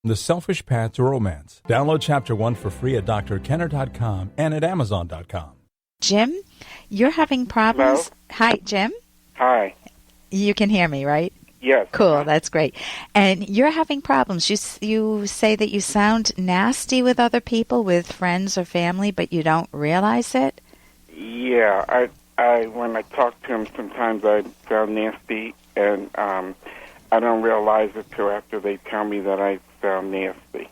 The Selfish Path to Romance. Download Chapter 1 for free at drkenner.com and at amazon.com. Jim, you're having problems? Hello? Hi, Jim? Hi. You can hear me, right? Yes. Cool, that's great. And you're having problems. You say that you sound nasty with other people, with friends or family, but you don't realize it? Yeah, I when I talk to them, sometimes I sound nasty, and I don't realize it till after they tell me that I sound nasty.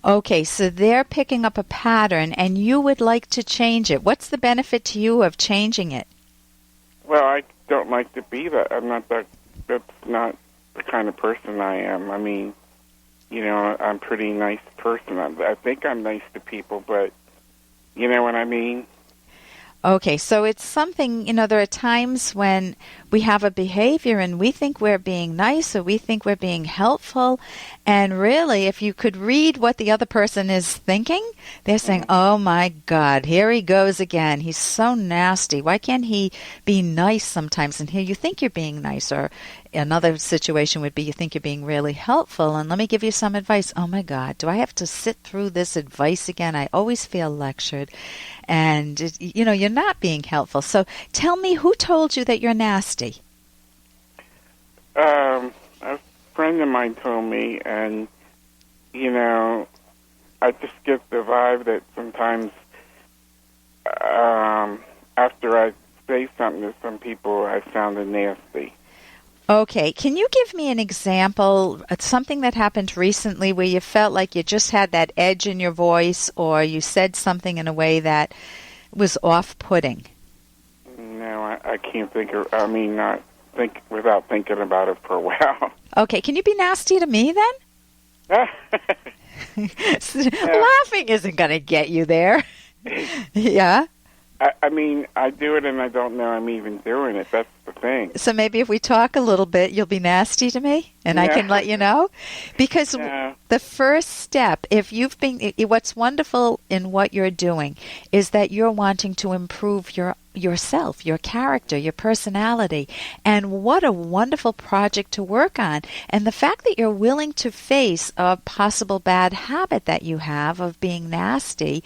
Okay, so they're picking up a pattern, and you would like to change it. What's the benefit to you of changing it? Well, I don't like to be that. I'm not that. That's not the kind of person I am. I mean, I'm a pretty nice person. I think I'm nice to people, but you know what I mean? Okay, so it's something, there are times when we have a behavior and we think we're being nice or we think we're being helpful. And really, if you could read what the other person is thinking, they're saying, oh my God, here he goes again. He's so nasty. Why can't he be nice sometimes? And here you think you're being nice. Or another situation would be you think you're being really helpful. And let me give you some advice. Oh my God, do I have to sit through this advice again? I always feel lectured. And, you're not being helpful. So tell me, who told you that you're nasty? A friend of mine told me, and, I just get the vibe that sometimes after I say something to some people, I sounded nasty. Okay. Can you give me an example, something that happened recently where you felt like you just had that edge in your voice or you said something in a way that was off-putting? No, I can't think of, not think without thinking about it for a while. Okay. Can you be nasty to me then? Laughing isn't going to get you there. Yeah? I do it and I don't know I'm even doing it. That's the thing. So maybe if we talk a little bit, you'll be nasty to me and I can let you know? Because the first step, what's wonderful in what you're doing is that you're wanting to improve yourself, your character, your personality. And what a wonderful project to work on. And the fact that you're willing to face a possible bad habit that you have of being nasty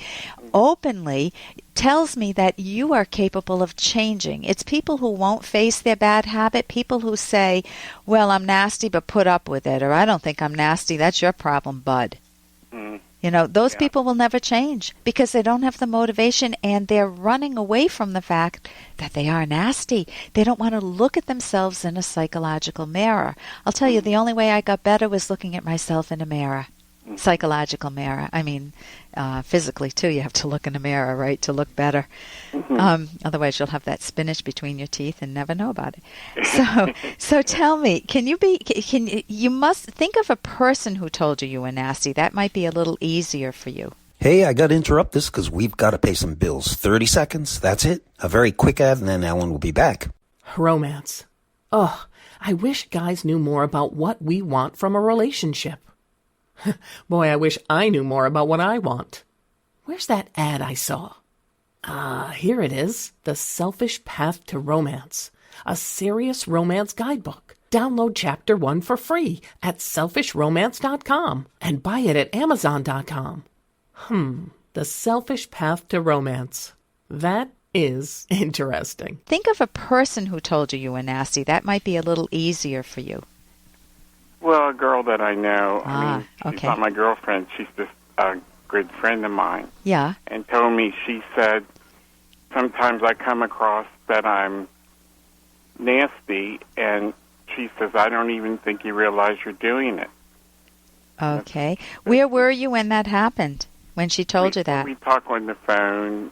openly tells me that you are capable of changing. It's people who won't face their bad habit, people who say, well, I'm nasty, but put up with it, or I don't think I'm nasty, that's your problem, bud. Those people will never change because they don't have the motivation and they're running away from the fact that they are nasty. They don't want to look at themselves in a psychological mirror. I'll tell you, the only way I got better was looking at myself in a mirror. Psychological mirror. Physically too, you have to look in a mirror, right, to look better. Otherwise you'll have that spinach between your teeth and never know about it. So tell me, you must think of a person who told you were nasty. That might be a little easier for you. Hey, I got to interrupt this because we've got to pay some bills. 30 seconds, that's it. A very quick ad, and then Ellen will be back. Romance. Oh, I wish guys knew more about what we want from a relationship. Boy, I wish I knew more about what I want. Where's that ad I saw? Here it is. The Selfish Path to Romance. A serious romance guidebook. Download Chapter 1 for free at selfishromance.com and buy it at amazon.com. The Selfish Path to Romance. That is interesting. Think of a person who told you were nasty. That might be a little easier for you. Well, a girl that I know, she's okay. not my girlfriend, she's just a good friend of mine. Yeah. And told me, she said, sometimes I come across that I'm nasty, and she says, I don't even think you realize you're doing it. Okay. Where were you when that happened, when she told you that? We talked on the phone.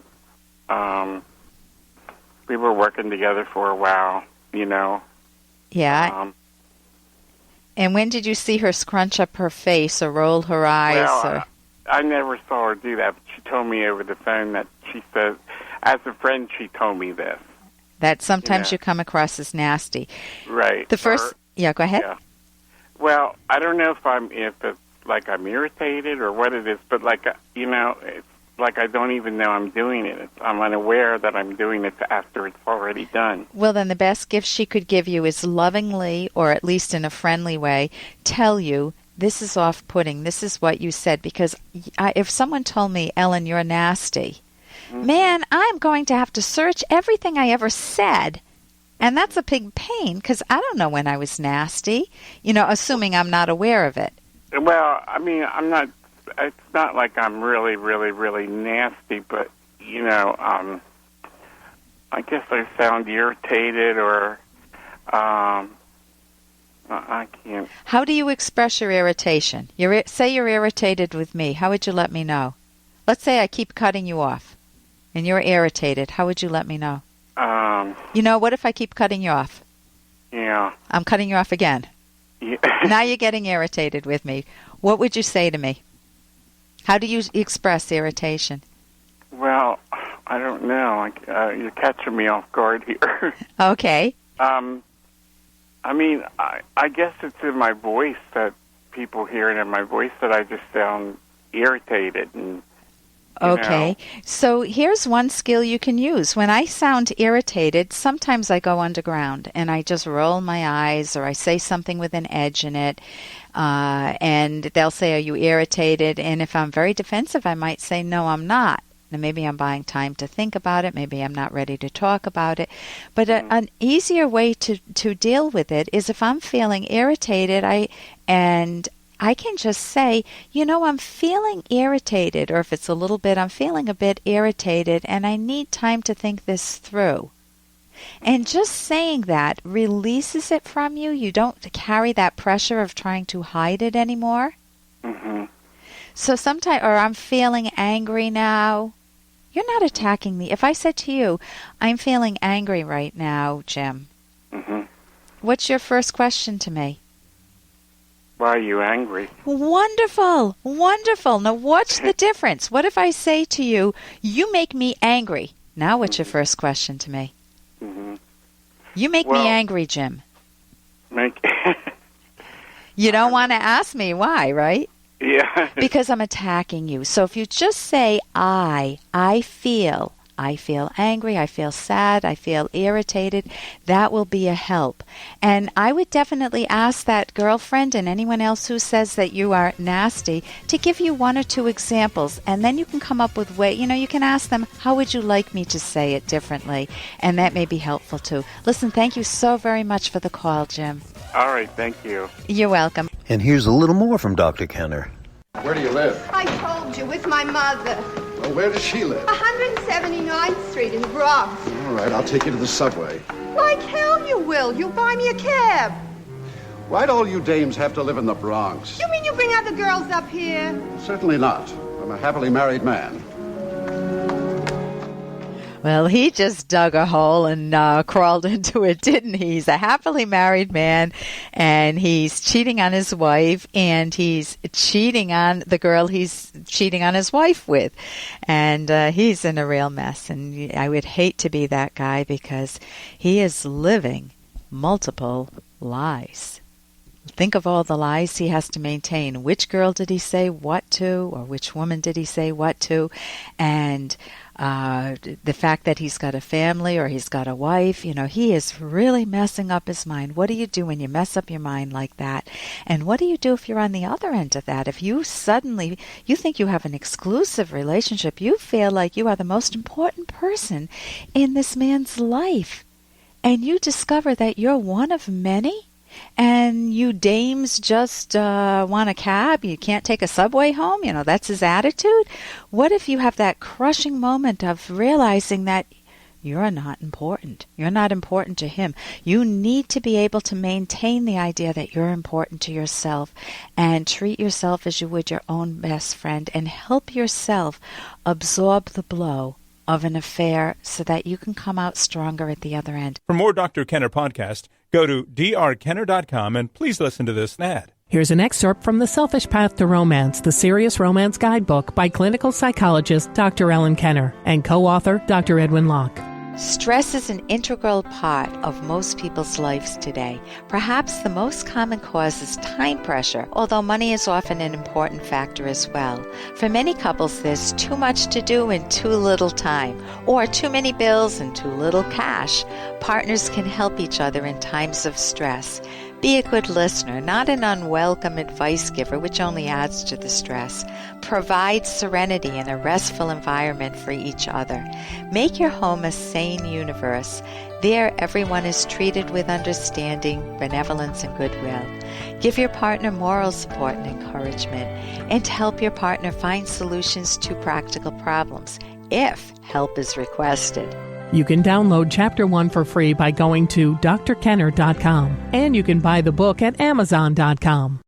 We were working together for a while, Yeah. And when did you see her scrunch up her face or roll her eyes? Well, I never saw her do that, but she told me over the phone that she said, as a friend, she told me this. That sometimes you come across as nasty. Right. The first, go ahead. Yeah. Well, I don't know if it's like I'm irritated or what it is, but it's like I don't even know I'm doing it. I'm unaware that I'm doing it after it's already done. Well, then the best gift she could give you is lovingly, or at least in a friendly way, tell you this is off-putting. This is what you said, because if someone told me, Ellen, you're nasty, man, I'm going to have to search everything I ever said. And that's a big pain, because I don't know when I was nasty, assuming I'm not aware of it. Well, I mean, it's not like I'm really, really, really nasty, but, I guess I sound irritated or, I can't. How do you express your irritation? Say you're irritated with me. How would you let me know? Let's say I keep cutting you off, and you're irritated. How would you let me know? What if I keep cutting you off? Yeah. I'm cutting you off again. Yeah. Now you're getting irritated with me. What would you say to me? How do you express irritation? Well, I don't know. You're catching me off guard here. Okay. I mean, I guess it's in my voice that people hear it in my voice that I just sound irritated and. Okay, so here's one skill you can use. When I sound irritated, sometimes I go underground and I just roll my eyes or I say something with an edge in it, and they'll say, are you irritated? And if I'm very defensive, I might say, no, I'm not. Now, maybe I'm buying time to think about it. Maybe I'm not ready to talk about it. But an easier way to deal with it is if I'm feeling irritated, I can just say, I'm feeling irritated, or if it's a little bit, I'm feeling a bit irritated, and I need time to think this through. And just saying that releases it from you. You don't carry that pressure of trying to hide it anymore. Mm-hmm. So sometimes, or I'm feeling angry now. You're not attacking me. If I said to you, I'm feeling angry right now, Jim, what's your first question to me? Why are you angry? Wonderful, wonderful. Now what's the difference? What if I say to you, you make me angry? Now what's your first question to me? You make me angry, Jim. You don't want to ask me why, right? Yeah. Because I'm attacking you. So if you just say, I feel angry, I feel sad, I feel irritated, that will be a help. And I would definitely ask that girlfriend and anyone else who says that you are nasty to give you one or two examples, and then you can come up with you can ask them, how would you like me to say it differently? And that may be helpful too. Listen, thank you so very much for the call, Jim. All right, thank you. You're welcome. And here's a little more from Dr. Kenner. Where do you live? I told you, with my mother. Well, where does she live? 179th Street in the Bronx. All right, I'll take you to the subway. Like hell you will. You buy me a cab. Why'd all you dames have to live in the Bronx? You mean you bring other girls up here? Certainly not. I'm a happily married man. Well, he just dug a hole and crawled into it, didn't he? He's a happily married man, and he's cheating on his wife, and he's cheating on the girl he's cheating on his wife with. And he's in a real mess, and I would hate to be that guy because he is living multiple lies. Think of all the lies he has to maintain. Which girl did he say what to, or which woman did he say what to? And the fact that he's got a family or he's got a wife, he is really messing up his mind. What do you do when you mess up your mind like that? And what do you do if you're on the other end of that? If you suddenly, you think you have an exclusive relationship, you feel like you are the most important person in this man's life, and you discover that you're one of many? And you dames just want a cab. You can't take a subway home. That's his attitude. What if you have that crushing moment of realizing that you're not important? You're not important to him. You need to be able to maintain the idea that you're important to yourself and treat yourself as you would your own best friend and help yourself absorb the blow of an affair so that you can come out stronger at the other end. For more Dr. Kenner podcast, go to drkenner.com and please listen to this ad. Here's an excerpt from The Selfish Path to Romance, the Serious Romance Guidebook by clinical psychologist Dr. Ellen Kenner and co-author Dr. Edwin Locke. Stress is an integral part of most people's lives today. Perhaps the most common cause is time pressure, although money is often an important factor as well. For many couples, there's too much to do and too little time, or too many bills and too little cash. Partners can help each other in times of stress. Be a good listener, not an unwelcome advice giver, which only adds to the stress. Provide serenity and a restful environment for each other. Make your home a sane universe. There, everyone is treated with understanding, benevolence, and goodwill. Give your partner moral support and encouragement, and help your partner find solutions to practical problems, if help is requested. You can download Chapter 1 for free by going to drkenner.com, and you can buy the book at amazon.com.